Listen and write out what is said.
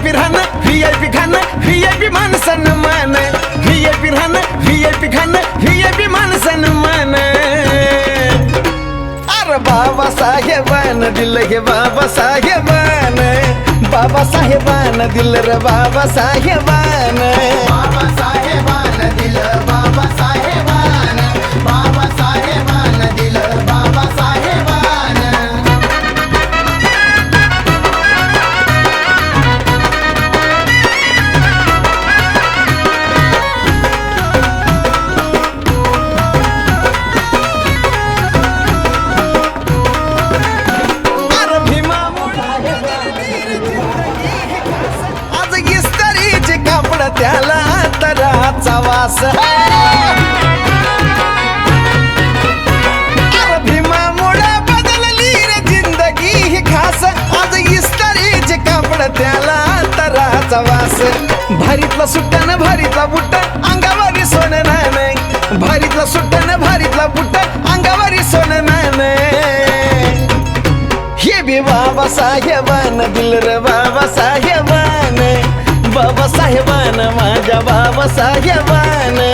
VIP राहणं VIP खाणं VIP मान सन्मान VIP राहणं VIP खाणं VIP मान सन्मान अरे बाबासाहेबानं दिलं हे बाबासाहेबानं बाबासाहेबानं दिलं रे बाबासाहेबानं बाबासाहेबानं दिलं बाबासाहेबानं बाबासाहेबानं दिलं बाबासाहेबानं अरे भीमामुळं आज इस्त्रीचे कापड त्याला तराचा वास अरे भीमामुळं बदलली रे जिंदगी ही खास आज इस्त्रीचे कापड त्याला तराचा वास भारीतला सुट्टानं भारीतला बुट्ट अंगावरी सोनं नाणं भारीतला सुट्टानं भारीतला बुट्ट अंगावरी सोनं नाणं हे बी बाबासाहेबानं दिलं रे बाबासाहेबानं बाबासाहेबानं माझ्या बाबासाहेबानं